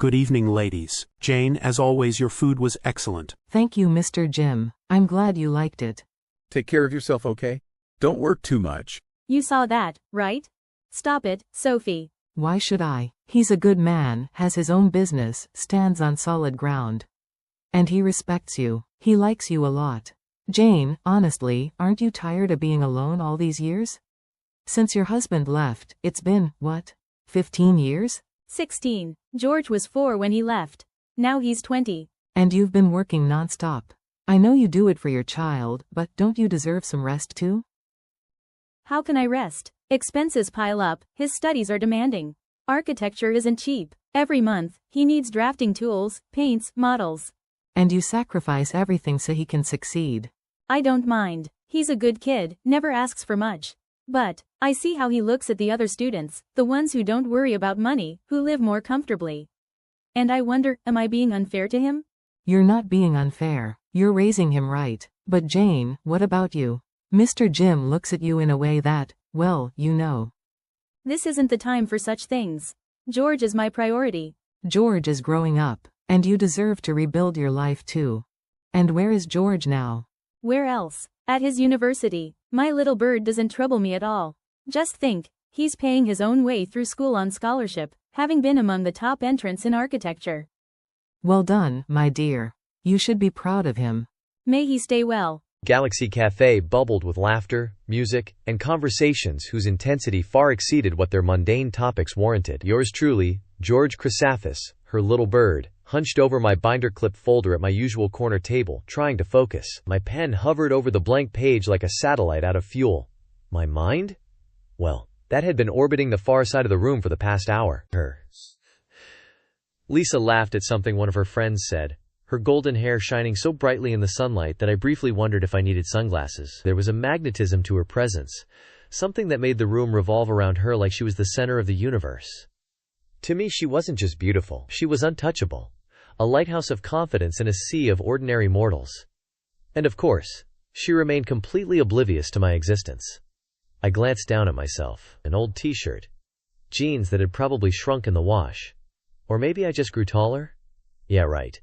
Good evening, ladies. Jane, as always, your food was excellent. Thank you, Mr. Jim. I'm glad you liked it. Take care of yourself, okay? Don't work too much. You saw that, right? Stop it, Sophie. Why should I? He's a good man, has his own business, stands on solid ground. And he respects you. He likes you a lot. Jane, honestly, aren't you tired of being alone all these years? Since your husband left, it's been, what, 15 years? 16. George was 4 when he left. Now he's 20. And you've been working non-stop. I know you do it for your child, but don't you deserve some rest too? How can I rest? Expenses pile up, his studies are demanding. Architecture isn't cheap. Every month, he needs drafting tools, paints, models. And you sacrifice everything so he can succeed. I don't mind. He's a good kid, never asks for much. But I see how he looks at the other students, the ones who don't worry about money, who live more comfortably. And I wonder, am I being unfair to him? You're not being unfair. You're raising him right. But Jane, what about you? Mr. Jim looks at you in a way that, well, you know. This isn't the time for such things. George is my priority. George is growing up, and you deserve to rebuild your life too. And where is George now? Where else? At his university. My little bird doesn't trouble me at all. Just think, he's paying his own way through school on scholarship, having been among the top entrants in architecture. Well done, my dear. You should be proud of him. May he stay well. Galaxy Cafe bubbled with laughter, music, and conversations whose intensity far exceeded what their mundane topics warranted. Yours truly, George Chrysaphis, her little bird, hunched over my binder clip folder at my usual corner table, trying to focus. My pen hovered over the blank page like a satellite out of fuel. My mind? Well, that had been orbiting the far side of the room for the past hour. Lisa laughed at something one of her friends said, her golden hair shining so brightly in the sunlight that I briefly wondered if I needed sunglasses. There was a magnetism to her presence, something that made the room revolve around her like she was the center of the universe. To me, she wasn't just beautiful, she was untouchable. A lighthouse of confidence in a sea of ordinary mortals. And of course, she remained completely oblivious to my existence. I glanced down at myself, an old t-shirt, jeans that had probably shrunk in the wash. Or maybe I just grew taller? Yeah, right.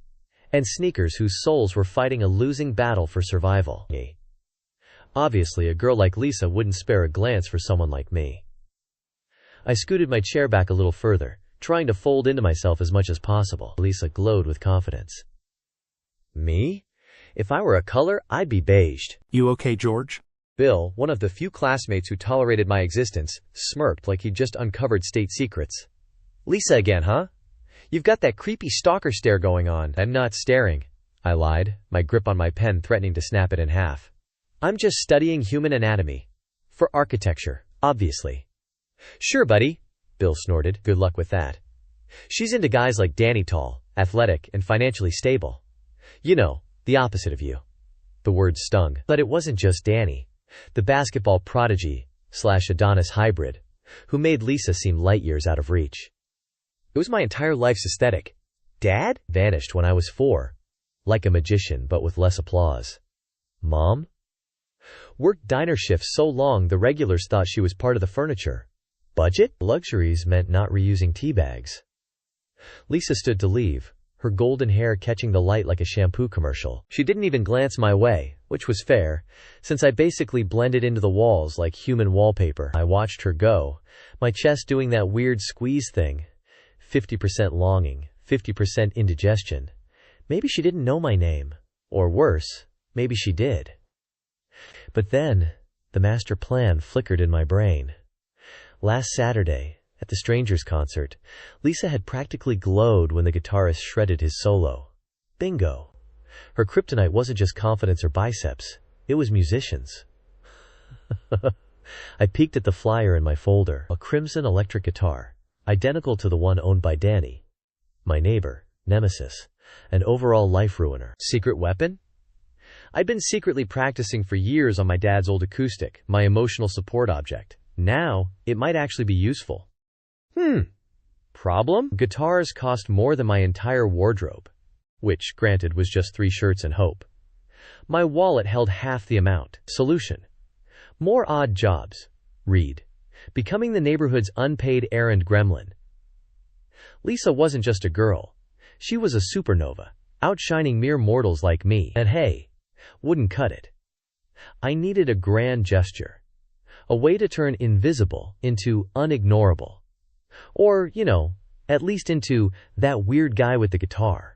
And sneakers whose soles were fighting a losing battle for survival. Obviously, a girl like Lisa wouldn't spare a glance for someone like me. I scooted my chair back a little further, trying to fold into myself as much as possible. Lisa glowed with confidence. Me? If I were a color, I'd be beiged. You okay, George? Bill, one of the few classmates who tolerated my existence, smirked like he'd just uncovered state secrets. Lisa again, huh? You've got that creepy stalker stare going on. I'm not staring, I lied, my grip on my pen threatening to snap it in half. I'm just studying human anatomy. For architecture, obviously. Sure, buddy, Bill snorted. Good luck with that. She's into guys like Danny, tall, athletic, and financially stable. You know, the opposite of you. The word stung. But it wasn't just Danny, the basketball prodigy / Adonis hybrid, who made Lisa seem light years out of reach. It was my entire life's aesthetic. Dad? Vanished when I was 4. Like a magician, but with less applause. Mom? Worked diner shifts so long the regulars thought she was part of the furniture. Budget? Luxuries meant not reusing tea bags. Lisa stood to leave, her golden hair catching the light like a shampoo commercial. She didn't even glance my way, which was fair, since I basically blended into the walls like human wallpaper. I watched her go, my chest doing that weird squeeze thing. 50% longing, 50% indigestion. Maybe she didn't know my name. Or worse, maybe she did. But then, the master plan flickered in my brain. Last Saturday, at the Strangers concert, Lisa had practically glowed when the guitarist shredded his solo. Bingo. Her kryptonite wasn't just confidence or biceps, it was musicians. I peeked at the flyer in my folder, a crimson electric guitar, identical to the one owned by Danny, my neighbor, nemesis, an overall life ruiner. Secret weapon? I'd been secretly practicing for years on my dad's old acoustic, my emotional support object. Now, it might actually be useful. Problem? Guitars cost more than my entire wardrobe, which, granted, was just 3 shirts and hope. My wallet held half the amount. Solution: more odd jobs. Read: becoming the neighborhood's unpaid errand gremlin. Lisa wasn't just a girl. She was a supernova, outshining mere mortals like me, and hey, wouldn't cut it. I needed a grand gesture. A way to turn invisible into unignorable. Or, at least into that weird guy with the guitar.